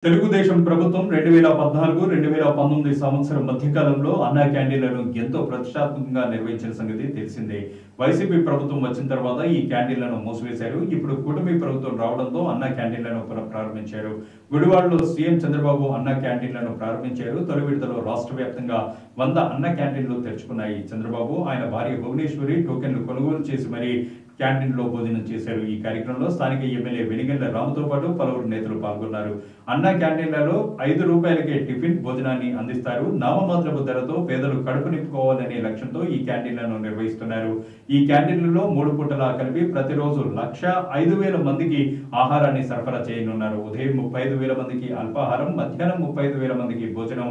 తెలుగుదేశం ప్రభుత్వం 2014-2019 సంవత్సరం మధ్యకాలంలో అన్నా క్యాంటీన్లను ఎంతో ప్రతిష్టాత్మకంగా నిర్వహించిన సంగతి తెలిసిందే. వైసీపీ ప్రభుత్వం వచ్చిన తర్వాత ఈ క్యాంటీన్లను మూసివేశారు. ఇప్పుడు కూటమి ప్రభుత్వం రావడంతో అన్నా క్యాంటీన్లను పునఃప్రారంభించారు. గుడివాడలో సీఎం చంద్రబాబు అన్నా క్యాంటీన్లను ప్రారంభించారు. తొలి విడతలో రాష్ట్ర వ్యాప్తంగా 100 అన్నా క్యాంటీన్లు తెరుచుకున్నాయి. చంద్రబాబు ఆయన భార్య భువనేశ్వరి టోకెన్లు కొనుగోలు చేసి మరీ క్యాంటీన్లో భోజనం చేశారు. ఈ కార్యక్రమంలో స్థానిక ఎమ్మెల్యే వెనిగండ్ల రాముతో పాటు పలువురు నేతలు పాల్గొన్నారు. అన్నా క్యాంటీన్లలో 5 రూపాయలకే టిఫిన్ భోజనాన్ని అందిస్తారు. నామమాత్రపు ధరతో పేదలు కడుపు నింపుకోవాలనే లక్ష్యంతో ఈ క్యాంటీన్లను నిర్వహిస్తున్నారు. ఈ క్యాంటీన్లలో 3 పూటలా కలిపి ప్రతిరోజు 1,05,000 మందికి ఆహారాన్ని సరఫరా చేయనున్నారు. ఉదయం 35,000 మందికి అల్పాహారం, మధ్యాహ్నం 35,000 మందికి భోజనం,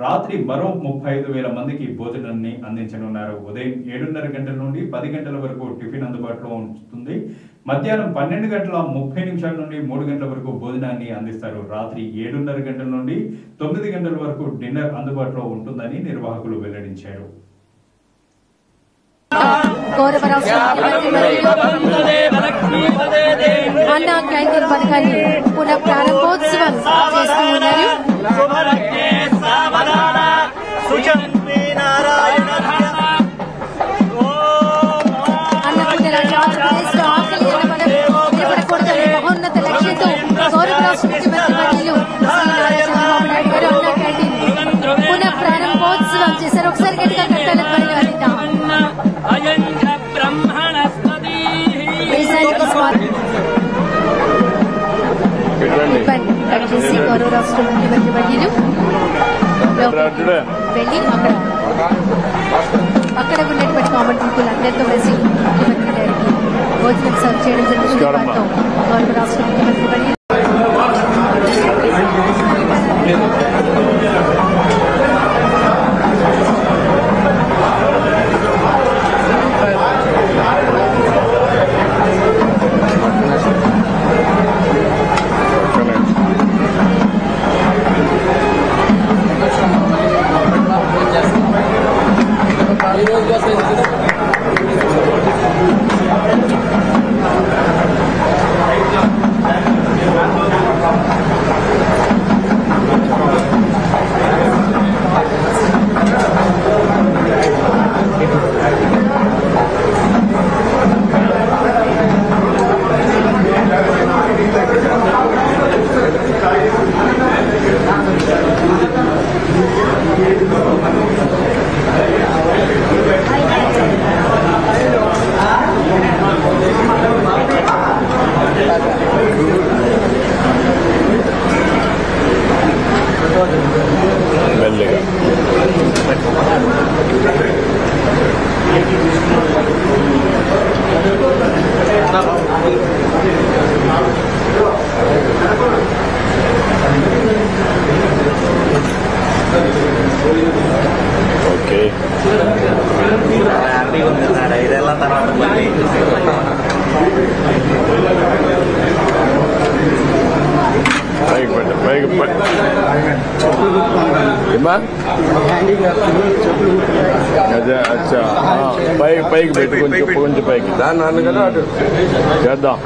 రాత్రి మరో 35,000 మందికి భోజనాన్ని అందించనున్నారు. ఉదయం 7:30 గంటల నుండి 10 గంటల వరకు టిఫిన్ అందుబాటులో ఉంటుంది. మధ్యాహ్నం 12:30 నుండి 3 గంటల వరకు భోజనాన్ని అందిస్తారు. రాత్రి 7:30 గంటల నుండి 9 గంటల వరకు డిన్నర్ అందుబాటులో ఉంటుందని నిర్వాహకులు వెల్లడించారు. అన్నా క్యాంటీన్ పథకాన్ని పునః ప్రారంభోత్సవం చేస్తూ ఉన్నారు. మహోన్నత లక్ష్యంతో గౌరవ రాష్ట్ర ముఖ్యమంత్రి వర్యులు శ్రీ నారా చంద్రబాబు నాయుడు గారు అన్నా క్యాంటీన్ పునః ప్రారంభోత్సవం చేశారు. ఒకసారి గట్టిగా కట్టాలి చేసి గౌరవ రాష్ట్ర ముఖ్యమంత్రి వర్యులు వెళ్ళి అక్కడ ఉన్నటువంటి కామన్ పీపుల్ అందరితో కలిసి ముఖ్యమంత్రి గారికి భోజనం సర్వ్ చేయడం జరుగుతుంది. గౌరవ రాష్ట్ర ముఖ్యమంత్రి వర్యులు పైకి పెట్టి కొంచెం పైకి దాన్ని అన్న కదా అటు చేద్దాం.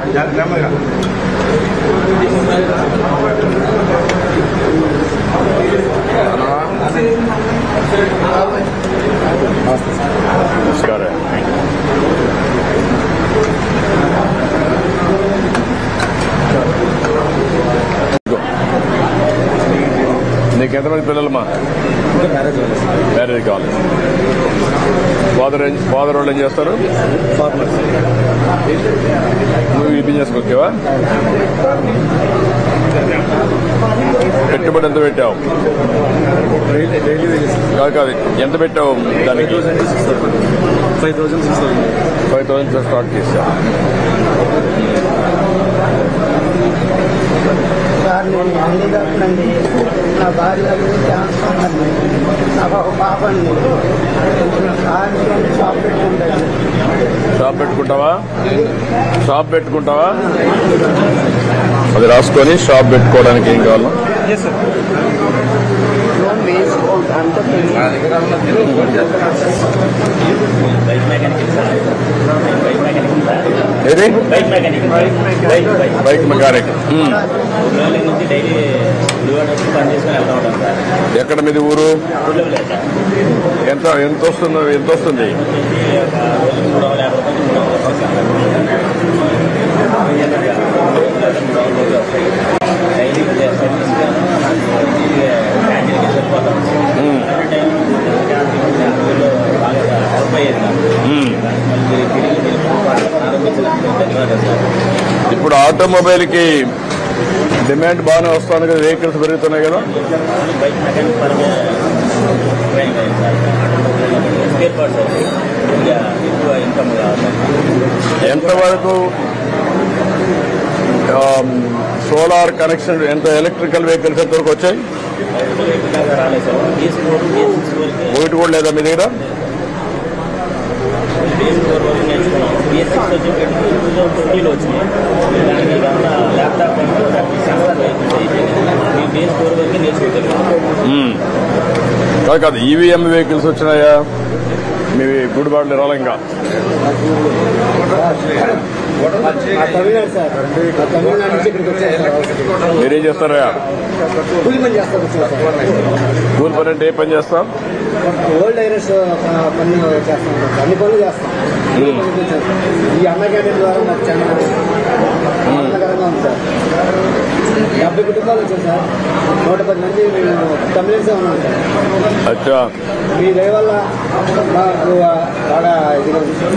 నమస్కారం. నీకు ఎంతమంది పిల్లలమ్మా? మ్యారేజ్ కావాలి. ఫాదర్ వాళ్ళు ఏం చేస్తారు? నువ్వు ఈ బిజినెస్ వచ్చావా? పెట్టుబడి ఎంత పెట్టావు? కాదు ఎంత పెట్టావు దానికి? 5,000 స్టార్ట్ చేసావు. నేను హ్యాండిక్యాప్నండి. నా భార్య నాకు ఒక పాప అండి. షాప్ పెట్టుకుంటావా? అది రాసుకొని షాప్ పెట్టుకోవడానికి ఏం కావాలా? లోన్ వేసుకో ఏది బైక్ మెకానిక్ బైక్ మెకానిక్. నుంచి డైలీ పని చేసుకుని వెళ్తా ఉంటాం సార్. ఎక్కడ మీది ఊరు? ఎంత వస్తుంది? రోజు 350 డైలీ క్యాంటీన్కి సరిపోతాం. బాగా హెల్ప్ అయ్యేది ధన్యవాదాలు సార్. ఇప్పుడు ఆటోమొబైల్ కి డిమాండ్ బాగానే వస్తుంది కదా, వెహికల్స్ పెరుగుతున్నాయి కదా. బైక్ మెకానిక్ పరంగా స్పేర్ పార్ట్స్ ఎక్కువ ఇన్కమ్ కావాలి. ఎంతవరకు సోలార్ కనెక్షన్, ఎంత ఎలక్ట్రికల్ వెహికల్స్ ఎంతవరకు వచ్చాయి? రాలేదు సార్. ఒకటి కూడా లేదా మీ దగ్గర? BS4 వరకు నేర్చుకున్నాం. BS6 వచ్చి 2020లో వచ్చినాయి. దానికి ల్యాప్టాప్ సెన్సార్ మేము BS4 వరకు నేర్చుకోగలిగాం. కాదు, ఈవీఎం వెహికల్స్ వచ్చినాయా మీ గుడిబాడులు రాలంగా? తమిళనాడు సార్, తమిళనాడు నుంచి ఇక్కడికి వచ్చారు. మీరేం చేస్తారా? కూలి పని చేస్తారు సార్. కూలి పని అంటే ఏ పని చేస్తాం? ఓల్డ్ ఐరస్ పని చేస్తాం, అన్ని పనులు చేస్తాం. ఈ అన్న క్యాంటీన్ ద్వారా మాకు చాలా ఆనందకరంగా ఉంది సార్. 70 కుటుంబాలు వచ్చాయి సార్. 110 మంది మేము తమిళన్సే ఉన్నాం సార్. అచ్చా, మీ దయ వల్ల మాకు బాగా ఇదిగా ఉంది సార్.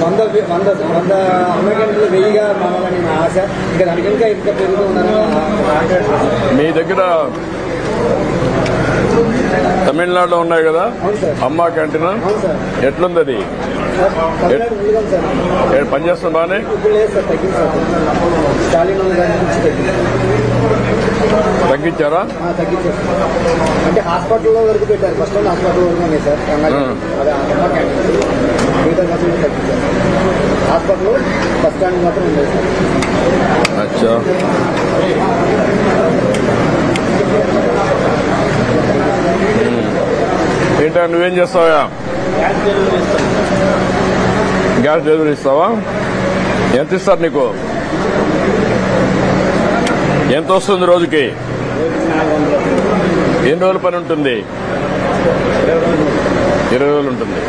100 అన్న క్యాంటీన్లు 1000గా మారాలని నా ఆశ. ఇంకా దానికంటే ఇంకా పెరుగుతూ ఉందని మీ దగ్గర తమిళనాడులో ఉన్నాయి కదా అమ్మా క్యాంటీన్, అవును సార్. ఎట్లుంది అది? తమిళనాడు ముందుగా సార్ పనిచేస్తుంది బాగానే? ఇప్పుడు లేదు సార్, తగ్గింది సార్. స్టాలిన్ గారి నుంచి తగ్గించారా? తగ్గించారు. అంటే హాస్పిటల్లో వరకు పెట్టారు. ఫస్ట్ హాస్పిటల్ వరకు ఉన్నాయి సార్. అదే అమ్మ క్యాంటీన్ మిగతా మాత్రం తగ్గించారు. హాస్పిటల్ బస్ స్టాండ్ మాత్రం ఉంది సార్. అచ్చా, ఏంటా నువ్వేం చేస్తావా? గ్యాస్ డెలివరీ ఇస్తావా? ఎంత ఇస్తారు నీకు? ఎంత వస్తుంది రోజుకి? ఎన్ని రోజుల పని ఉంటుంది? 20 రోజులు ఉంటుంది.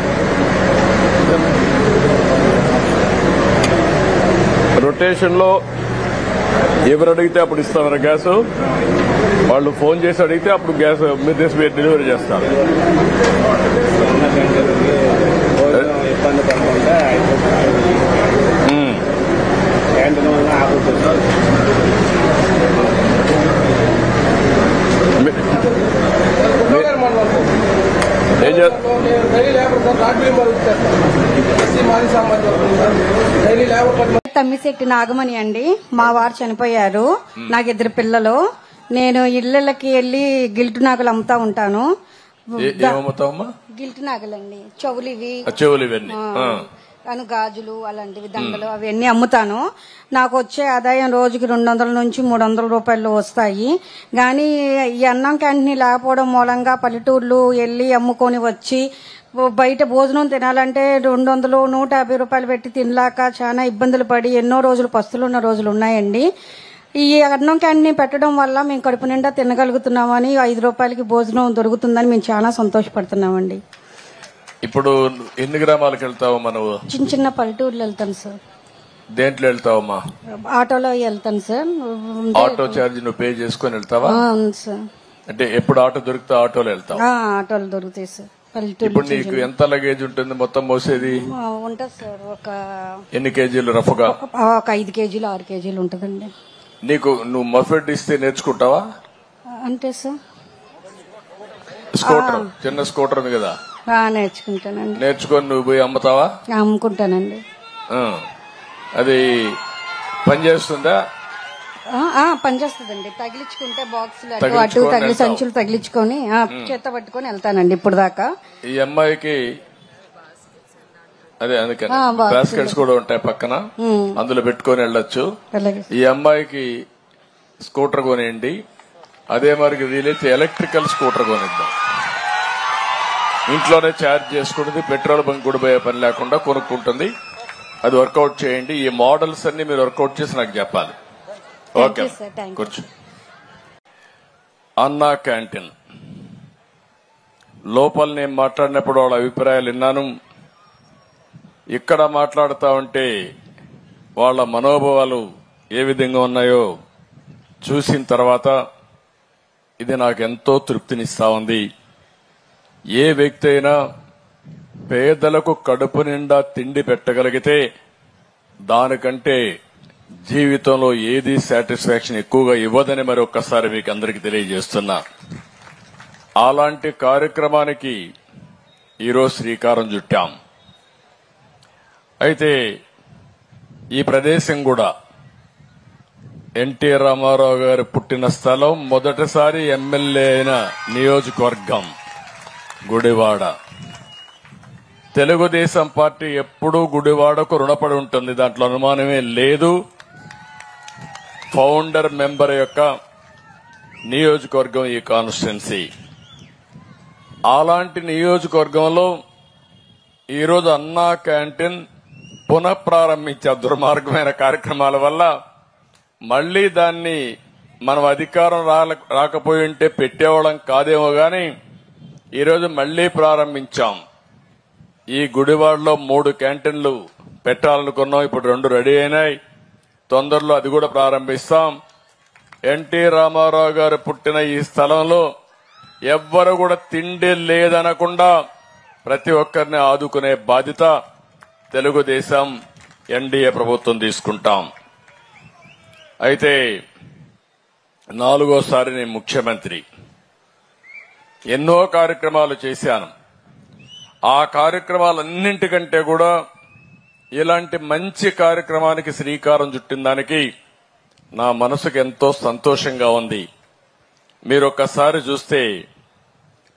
రొటేషన్ లో ఎవరు అడిగితే అప్పుడు ఇస్తామరా గ్యాస్? వాళ్ళు ఫోన్ చేసి అడిగితే అప్పుడు గ్యాస్ మీరు తీసి డెలివరీ చేస్తారు. ఇబ్బంది పడకుండా క్యాంటీన్ వల్ల ఆపుతుంది. తమ్మిశెట్టి నాగమణి అండి. మా వారు చనిపోయారు. నాకు 2 పిల్లలు. నేను ఇళ్లకి వెళ్లి గిల్టు నాగలు అమ్ముతా ఉంటాను. గిల్టు నాగలండి, చెవులు గాజులు అలాంటివి, దండలు అవన్నీ అమ్ముతాను. నాకు వచ్చే ఆదాయం రోజుకి 200 నుంచి 300 రూపాయలు వస్తాయి. కానీ ఈ అన్నం క్యాంటీన్ లేకపోవడం మూలంగా పల్లెటూర్లు వెళ్లి అమ్ముకొని వచ్చి బయట భోజనం తినాలంటే 200, 150 రూపాయలు పెట్టి తినలేక చాలా ఇబ్బందులు పడి ఎన్నో రోజులు పస్తులు ఉన్న రోజులు ఉన్నాయండి. ఈ అన్నం క్యాంటీన్ పెట్టడం వల్ల మేము కడుపు నిండా తినగలుగుతున్నామని, 5 రూపాయలకి భోజనం దొరుకుతుందని మేము చాలా సంతోషపడుతున్నామండి. ఇప్పుడు ఎన్ని గ్రామాలకు వెళ్తావమ్మా నువ్వు? చిన్న చిన్న పల్లెటూర్లు వెళ్తాను సార్. దేంట్లో వెళ్తావమ్మా? ఆటోలో వెళ్తాను సార్. ఆటో ఛార్జ్ నువ్వు పే చేసుకుని వెళ్తావా? అవును సార్. అంటే ఎప్పుడు ఆటో దొరికితే ఆటోలో వెళ్తావు? ఆటోలు దొరుకుతాయి సార్. ఇప్పుడు నీకు ఎంత లగేజ్ ఉంటుంది మొత్తం మోసేది? ఉంటుంది సార్. ఒక ఎన్ని కేజీలు రఫ్గా? ఒక 5 కేజీలు 6 కేజీలు ఉంటుందండి. నువ్వు మఫెడ్ ఇస్తే నేర్చుకుంటావా? అంటే సార్ స్కూటర్, చిన్న స్కూటర్ ఉంది కదా, నేర్చుకుంటానండి. నేర్చుకొని నువ్వు పోయి అమ్ముతావా? అమ్ముకుంటానండి. అది పనిచేస్తుందా? పనిచేస్తుందండి. తగిలించుకుంటే బాక్సులు అటు తగిలి సంచులు తగిలించుకొని చేత పట్టుకొని వెళ్తానండి ఇప్పుడు దాకా. ఈ అమ్మాయికి అదే అందుకని బాస్కెట్స్ కూడా ఉంటాయి పక్కన, అందులో పెట్టుకొని వెళ్ళొచ్చు. ఈ అమ్మాయికి స్కూటర్ కొనేయండి. అదే మరి వీలైతే ఎలక్ట్రికల్ స్కూటర్ కొనిద్దాం. ఇంట్లోనే ఛార్జ్ చేసుకుంటుంది, పెట్రోల్ బంక్ కూడా పోయే పని లేకుండా కొనుక్కుంటుంది. అది వర్కౌట్ చేయండి. ఈ మోడల్స్ అన్ని మీరు వర్కౌట్ చేసి నాకు చెప్పాలి. ఓకే, కూర్చో. అన్నా క్యాంటీన్ లోపల నేను మాట్లాడినప్పుడు వాళ్ళ అభిప్రాయాలు విన్నాను. ఇక్కడ మాట్లాడుతా ఉంటే వాళ్ళ మనోభావాలు ఏ విధంగా ఉన్నాయో చూసిన తర్వాత ఇది నాకు ఎంతో తృప్తినిస్తా ఉంది. ఏ వ్యక్తి అయినా పేదలకు కడుపు నిండా తిండి పెట్టగలిగితే దానికంటే జీవితంలో ఏది సాటిస్ఫాక్షన్ ఎక్కువగా ఇవ్వదని మరొక్కసారి మీకు అందరికీ తెలియజేస్తున్నా. అలాంటి కార్యక్రమానికి ఈరోజు శ్రీకారం చుట్టాం. అయితే ఈ ప్రదేశం కూడా ఎన్టీ రామారావు గారు పుట్టిన స్థలం, మొదటిసారి ఎమ్మెల్యే అయిన నియోజకవర్గం గుడివాడ. తెలుగుదేశం పార్టీ ఎప్పుడూ గుడివాడకు రుణపడి ఉంటుంది, దాంట్లో అనుమానమే లేదు. ఫౌండర్ మెంబర్ యొక్క నియోజకవర్గం ఈ కాన్స్టిట్యున్సీ. అలాంటి నియోజకవర్గంలో ఈరోజు అన్నా క్యాంటీన్ పునఃప్రారంభించే దుర్మార్గమైన కార్యక్రమాల వల్ల మళ్లీ దాన్ని మనం అధికారం రాకపోయి ఉంటే పెట్టేవాళ్ళం కాదేమో గాని ఈరోజు మళ్లీ ప్రారంభించాం. ఈ గుడివాడలో 3 క్యాంటీన్లు పెట్టాలనుకున్నాం. ఇప్పుడు 2 రెడీ అయినాయి. తొందరలో అది కూడా ప్రారంభిస్తాం. ఎన్టీ రామారావు గారు పుట్టిన ఈ స్థలంలో ఎవ్వరు కూడా తిండి లేదనకుండా ప్రతి ఒక్కరిని ఆదుకునే బాధ్యత తెలుగుదేశం ఎన్డీఏ ప్రభుత్వం తీసుకుంటాం. అయితే 4వ నేను ముఖ్యమంత్రి. ఎన్నో కార్యక్రమాలు చేశాను. ఆ కార్యక్రమాలన్నింటికంటే కూడా ఇలాంటి మంచి కార్యక్రమానికి శ్రీకారం చుట్టిన దానికి నా మనసుకు ఎంతో సంతోషంగా ఉంది. మీరు ఒక్కసారి చూస్తే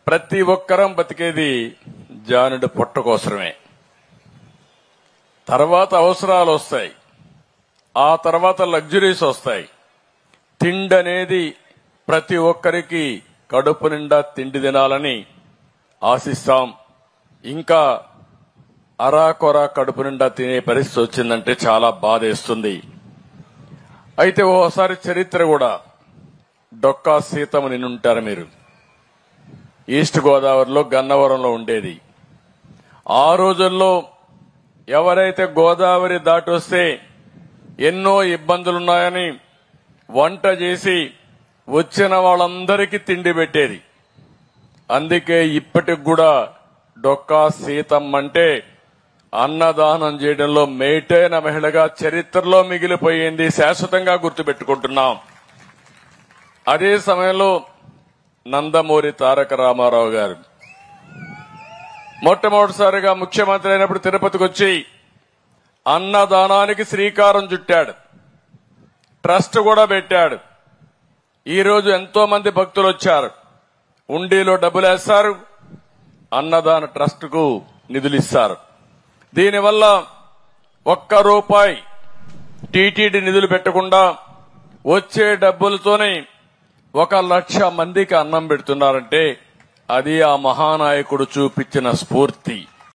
ప్రతి ఒక్కరం బతికేది జానుడు పొట్ట కోసమే. తర్వాత అవసరాలు వస్తాయి, ఆ తర్వాత లగ్జరీస్ వస్తాయి. తిండి అనేది ప్రతి ఒక్కరికి కడుపు నిండా తిండి తినాలని ఆశిస్తాం. ఇంకా అరాకొరా కడుపు నిండా తినే పరిస్థితి వచ్చిందంటే చాలా బాధేస్తుంది. అయితే ఓసారి చరిత్ర కూడా డొక్కా సీతమ్మ నిన్నుంటారు మీరు. ఈస్ట్ గోదావరిలో గన్నవరంలో ఉండేది. ఆ రోజుల్లో ఎవరైతే గోదావరి దాటి వస్తే ఎన్నో ఇబ్బందులున్నాయని వంట చేసి వచ్చిన వాళ్ళందరికీ తిండి పెట్టేది. అందుకే ఇప్పటికి కూడా డొక్కా సీతమ్మ అంటే అన్నదానం చేయడంలో మేటైన మహిళగా చరిత్రలో మిగిలిపోయింది, శాశ్వతంగా గుర్తుపెట్టుకుంటున్నాం. అదే సమయంలో నందమూరి తారక రామారావు గారు మొట్టమొదటిసారిగా ముఖ్యమంత్రి అయినప్పుడు తిరుపతికి వచ్చి అన్నదానానికి శ్రీకారం చుట్టాడు. ట్రస్ట్ కూడా పెట్టాడు. ఈ రోజు ఎంతో మంది భక్తులు వచ్చారు. ఉండిలో డబ్బులు వేస్తారు, అన్నదాన ట్రస్ట్ కు నిధులు ఇస్తారు. దీనివల్ల ₹1 టీటీడీ నిధులు పెట్టకుండా వచ్చే డబ్బులతోనే 1,00,000 మందికి అన్నం పెడుతున్నారంటే అది ఆ మహానాయకుడు చూపించిన స్ఫూర్తి.